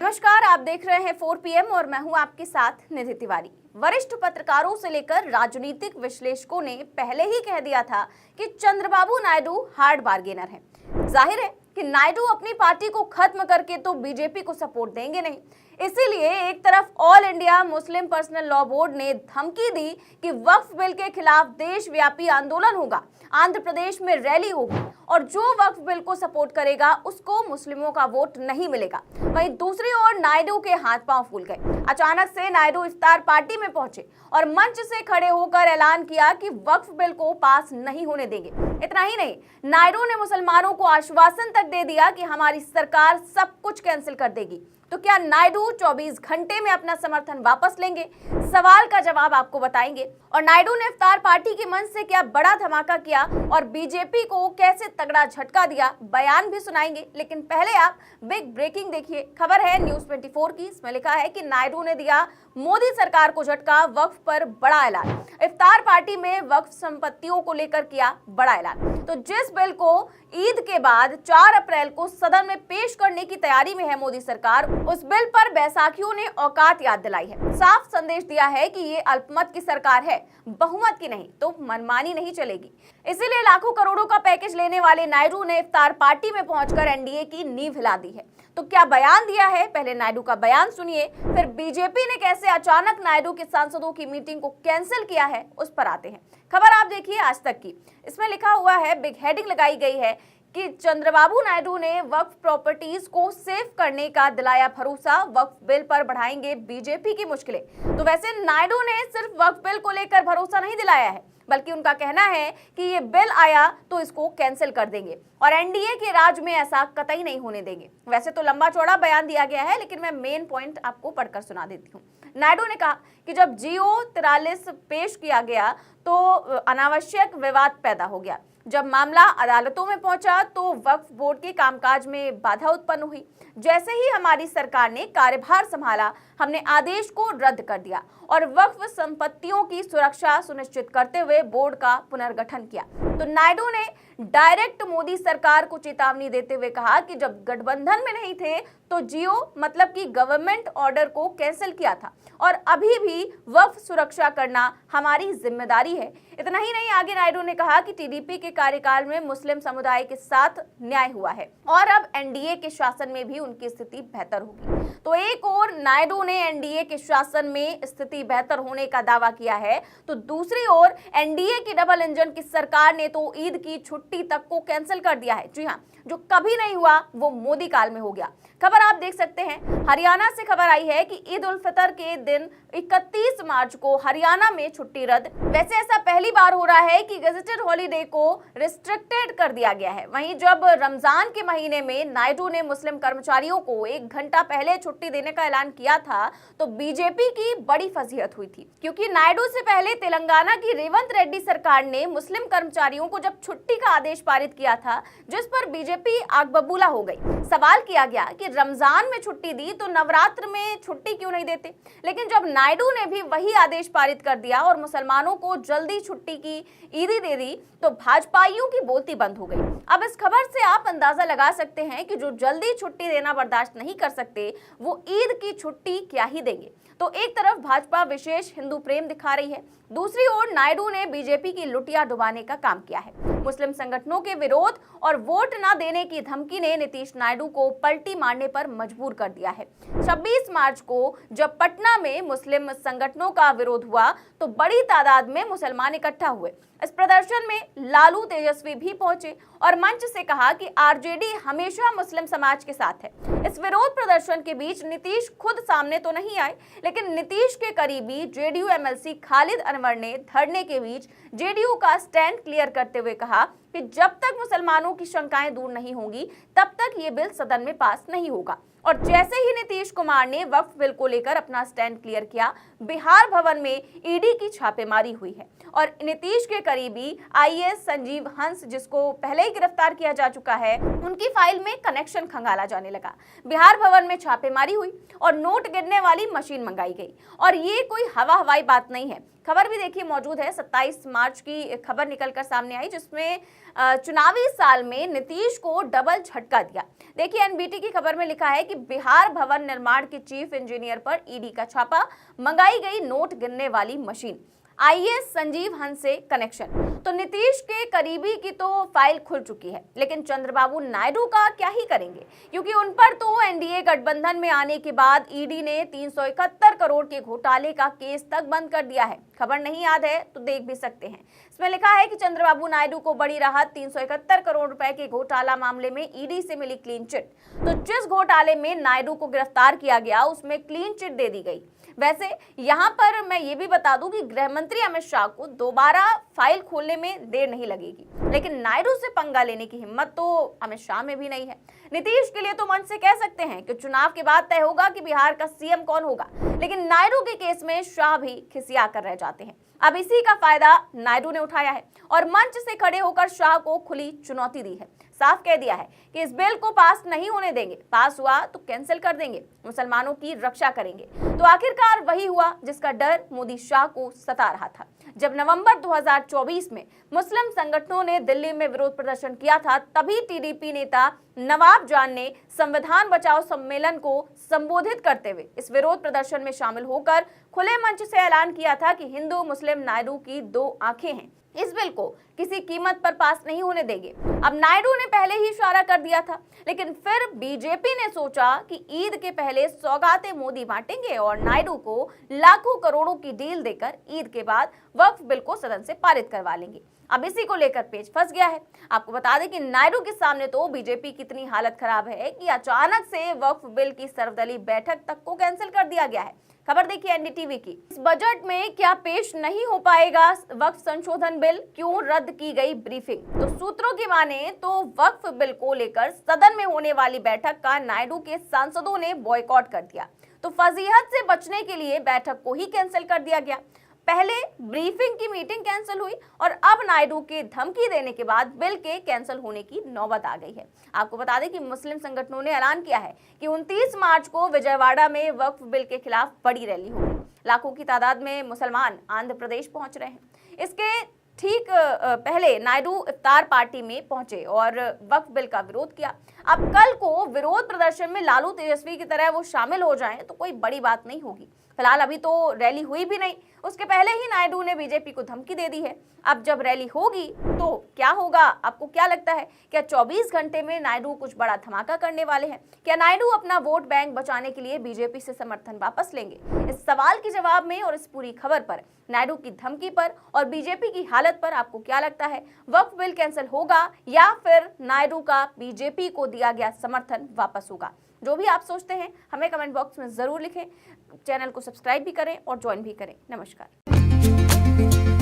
नमस्कार, आप देख रहे हैं 4 PM और मैं हूं आपके साथ निधि तिवारी। वरिष्ठ पत्रकारों से लेकर राजनीतिक विश्लेषकों ने पहले ही कह दिया था कि चंद्रबाबू नायडू हार्ड बार्गेनर हैं। जाहिर है कि नायडू अपनी पार्टी को खत्म करके तो बीजेपी को सपोर्ट देंगे नहीं। इसीलिए एक तरफ all India Muslim personal law board ने धमकी दी कि वक्फ बिल के खिलाफ देशव्यापी आंदोलन होगा, आंध्र प्रदेश में रैली होगी और जो वक्फ बिल को सपोर्ट करेगा उसको मुस्लिमों का वोट नहीं मिलेगा। वहीं दूसरी ओर नायडू के हाथ पांव फूल गए। अचानक से नायडू इफ्तार पार्टी में पहुंचे और मंच से खड़े होकर ऐलान किया कि वक्फ बिल को पास नहीं होने देंगे। इतना ही नहीं, नायडू ने मुसलमानों को आश्वासन तक दे दिया कि हमारी सरकार सब कुछ कैंसिल कर देगी। तो क्या नायडू 24 घंटे में अपना समर्थन वापस लेंगे? सवाल का जवाब आपको बताएंगे। और नायडू ने इफ्तार पार्टी के मंच से क्या बड़ा धमाका किया और बीजेपी को कैसे तगड़ा झटका दिया, बयान भी सुनाएंगे। लेकिन पहले आप बिग ब्रेकिंग देखिए। खबर है न्यूज़ 24 की। इसमें लिखा है कि नायडू ने दिया मोदी सरकार को झटका, वक्फ पर बड़ा ऐलान। इफ्तार पार्टी में वक्फ संपत्तियों को लेकर किया बड़ा ऐलान। तो जिस बिल को ईद के बाद 4 अप्रैल को सदन में पेश करने की तैयारी में है मोदी सरकार, उस बिल पर बैसाखियों ने औकात याद दिलाई है। साफ संदेश दिया है कि ये अल्पमत की सरकार है, बहुमत की नहीं, तो मनमानी नहीं चलेगी। इसीलिए लाखों करोड़ों का पैकेज लेने वाले नायडू ने इफ्तार पार्टी में पहुंचकर एनडीए की नींव हिला दी है। तो क्या बयान दिया है? पहले नायडू का बयान सुनिए, फिर बीजेपी ने कैसे अचानक नायडू के सांसदों की मीटिंग को कैंसिल किया है, उस पर आते हैं। खबर आप देखिए आज तक की। इसमें लिखा हुआ है, बिग हेडिंग लगाई गई है कि चंद्रबाबू नायडू ने वक्फ प्रॉपर्टीज को सेव करने का दिलाया भरोसा, वक्फ बिल पर बढ़ाएंगे बीजेपी की मुश्किलें। तो वैसे नायडू ने सिर्फ वक्फ बिल को लेकर भरोसा नहीं दिलाया है, बल्कि उनका कहना है कि ये बिल आया तो इसको कैंसिल कर देंगे और एनडीए के राज में ऐसा कतई नहीं होने देंगे। वैसे तो लंबा चौड़ा बयान दिया गया है, लेकिन मैं मेन पॉइंट आपको पढ़कर सुना देती हूँ। नायडू ने कहा कि जब जियो 43 पेश किया गया तो अनावश्यक विवाद पैदा हो गया। जब मामला अदालतों में पहुंचा तो वक्फ बोर्ड के कामकाज में बाधा उत्पन्न हुई। जैसे ही हमारी सरकार ने कार्यभार संभाला, हमने आदेश को रद्द कर दिया और वक्फ संपत्तियों की सुरक्षा सुनिश्चित करते हुए बोर्ड का पुनर्गठन किया। तो नायडू ने डायरेक्ट मोदी सरकार को चेतावनी देते हुए कहा कि जब गठबंधन में नहीं थे तो जियो मतलब कि गवर्नमेंट ऑर्डर को कैंसिल किया था और अभी भी वक्फ सुरक्षा करना हमारी जिम्मेदारी है। इतना ही नहीं, आगे नायडू ने कहा कि टीडीपी के कार्यकाल में मुस्लिम समुदाय के साथ न्याय हुआ है और अब एनडीए के शासन में भी उनकी स्थिति बेहतर होगी। तो एक और नायडू ने एनडीए के शासन में स्थिति बेहतर होने का दावा किया है, तो दूसरी ओर एनडीए की डबल इंजन की सरकार ने तो ईद की छुट्टी तक को कैंसिल कर दिया है। जी हाँ, जो कभी नहीं हुआ वो मोदी काल में हो गया। खबर आप देख सकते हैं, हरियाणा से खबर आई है कि ईद उल फितर के दिन 31 मार्च को हरियाणा में छुट्टी रद्द। वैसे ऐसा पहली बार हो रहा है कि गेजेटेड हॉलीडे को रिस्ट्रिक्टेड कर दिया गया है। वहीं जब रमजान के महीने में नायडू ने मुस्लिम कर्मचारियों को 1 घंटा पहले छुट्टी देने का ऐलान किया था तो बीजेपी की बड़ी फजीहत हुई थी, क्योंकि नायडू से पहले तेलंगाना की रेवंत रेड्डी सरकार ने मुस्लिम कर्मचारियों को जब छुट्टी का आदेश पारित किया था, जिस पर बीजेपी आग बबूला हो गई। सवाल किया गया कि रमजान में छुट्टी दी तो नवरात्र में छुट्टी क्यों नहीं देते? लेकिन जब नायडू ने भी वही आदेश पारित कर दिया और मुसलमानों को जल्दी छुट्टी की ईदी दे दी तो भाजपाइयों की बोलती बंद हो गई। अब इस खबर से आप अंदाजा लगा सकते हैं कि जो जल्दी छुट्टी देना बर्दाश्त नहीं कर सकते वो ईद की छुट्टी क्या ही देंगे। तो एक तरफ भाजपा विशेष हिंदू प्रेम दिखा रही है, दूसरी ओर नायडू ने बीजेपी की लुटिया डुबाने का काम किया है। मुस्लिम संगठनों के विरोध और वोट न देने की धमकी ने नीतीश नायडू को पलटी मारने पर मजबूर कर दिया है। 26 मार्च को जब पटना में मुस्लिम संगठनों का विरोध हुआ तो बड़ी तादाद में मुसलमान इकट्ठा हुए। इस प्रदर्शन में लालू तेजस्वी भी पहुंचे और मंच से कहा कि आरजेडी हमेशा मुस्लिम समाज के साथ है। इस विरोध प्रदर्शन के बीच नीतीश खुद सामने तो नहीं आए, लेकिन नीतीश के करीबी जेडीयू एमएलसी खालिद अनवर ने धरने के बीच जेडीयू का स्टैंड क्लियर करते हुए कहा कि जब तक मुसलमानों की शंकाएं दूर नहीं होंगी तब तक ये बिल सदन में पास नहीं होगा। और जैसे ही नीतीश कुमार ने वक्फ बिल को लेकर अपना स्टैंड क्लियर किया, बिहार भवन में ईडी की छापेमारी हुई है और नीतीश के करीबी आईएएस संजीव हंस, जिसको पहले ही गिरफ्तार किया जा चुका है, उनकी फाइल में कनेक्शन खंगाला जाने लगा। बिहार भवन में छापेमारी हुई और नोट गिनने वाली मशीन मंगाई गई और ये कोई हवाई बात नहीं है। खबर भी देखिए मौजूद है, 27 मार्च की खबर निकलकर सामने आई, जिसमें चुनावी साल में नीतीश को डबल झटका दिया। देखिए एनबीटी की खबर में लिखा है कि बिहार भवन निर्माण के चीफ इंजीनियर पर ईडी का छापा, मंगाई गई नोट गिनने वाली मशीन, आईएएस संजीव हंस से कनेक्शन। तो नीतीश के करीबी की तो फाइल खुल चुकी है, लेकिन चंद्रबाबू नायडू का क्या ही करेंगे, क्योंकि उन पर तो एनडीए गठबंधन में आने के बाद ईडी ने 371 करोड़ के घोटाले का केस तक बंद कर दिया है। खबर नहीं याद है तो देख भी सकते हैं। इसमें लिखा है कि चंद्रबाबू नायडू को बड़ी राहत, 371 करोड़ रुपए के घोटाला मामले में ईडी से मिली क्लीन चिट। तो जिस घोटाले में नायडू को गिरफ्तार किया गया उसमें क्लीन चिट दे दी गई। वैसे यहाँ पर मैं ये भी बता दूं कि गृह मंत्री अमित शाह को दोबारा फाइल खोलने में देर नहीं लगेगी, लेकिन नायडू से पंगा लेने की हिम्मत तो अमित शाह में भी नहीं है। नीतीश के लिए तो मन से कह सकते हैं कि चुनाव के बाद तय होगा कि बिहार का सीएम कौन होगा, लेकिन नायडू के केस में शाह भी खिसिया कर रह जाते हैं। अब इसी का फायदा नायडू ने उठाया है और मंच से खड़े होकर शाह को खुली चुनौती दी है। साफ कह दिया है कि इस बिल को पास नहीं होने देंगे, पास हुआ तो कैंसिल कर देंगे, मुसलमानों की रक्षा करेंगे। तो आखिरकार वही हुआ जिसका डर मोदी शाह को सता रहा था। जब नवंबर 2024 में मुस्लिम संगठनों ने दिल्ली में विरोध प्रदर्शन किया था, तभी टीडीपी नेता नवाब जान ने संविधान बचाओ सम्मेलन को संबोधित करते हुए इस विरोध प्रदर्शन में शामिल होकर खुले मंच से ऐलान किया था कि हिंदू मुस्लिम नायडू की दो आंखें हैं, इस बिल को किसी कीमत पर पास नहीं होने देंगे। अब नायडू ने पहले ही इशारा कर दिया था, लेकिन फिर बीजेपी ने सोचा कि ईद के पहले सौगातें मोदी बांटेंगे और नायडू को लाखों करोड़ों की डील देकर ईद के बाद वक्फ बिल को सदन से पारित करवा लेंगे। अब इसी को लेकर पेच फंस गया है। आपको बता दें कि नायडू के सामने तो बीजेपी की इतनी हालत खराब है कि अचानक से वक्फ बिल की सर्वदलीय बैठक तक को कैंसिल कर दिया गया है। खबर देखिए एनडीटीवी की। इस बजट में क्या पेश नहीं हो पाएगा वक्फ संशोधन बिल, क्यों रद्द की गई ब्रीफिंग? तो सूत्रों की माने तो वक्फ बिल को लेकर सदन में होने वाली बैठक का नायडू के सांसदों ने बॉयकॉट कर दिया। तो फजीहत से बचने के लिए बैठक को ही कैंसिल कर दिया गया। पहले ब्रीफिंग की मीटिंग कैंसिल हुई और अब नायडू के धमकी देने के बाद बिल के कैंसिल होने की नौबत आ गई है। आपको बता दें कि मुस्लिम संगठनों ने ऐलान किया है कि 29 मार्च को विजयवाड़ा में वक्फ बिल के खिलाफ बड़ी रैली होगी। लाखों की तादाद में मुसलमान आंध्र प्रदेश पहुंच रहे हैं। इसके ठीक पहले नायडू इफ्तार पार्टी में पहुंचे और वक्फ बिल का विरोध किया। अब कल को विरोध प्रदर्शन में लालू तेजस्वी की तरह वो शामिल हो जाएं तो कोई बड़ी बात नहीं होगी। फिलहाल अभी तो रैली हुई भी नहीं, उसके पहले ही नायडू ने बीजेपी को धमकी दे दी है। अब जब रैली होगी तो क्या होगा, आपको क्या लगता है? क्या 24 घंटे में नायडू कुछ बड़ा धमाका करने वाले हैं? क्या नायडू अपना वोट बैंक बचाने के लिए बीजेपी से समर्थन वापस लेंगे? इस सवाल के जवाब में और इस पूरी खबर पर, नायडू की धमकी पर और बीजेपी की हालत पर आपको क्या लगता है? वक्फ बिल कैंसिल होगा या फिर नायडू का बीजेपी को दिया गया समर्थन वापस होगा? जो भी आप सोचते हैं हमें कमेंट बॉक्स में जरूर लिखें। चैनल को सब्सक्राइब भी करें और ज्वाइन भी करें। नमस्कार।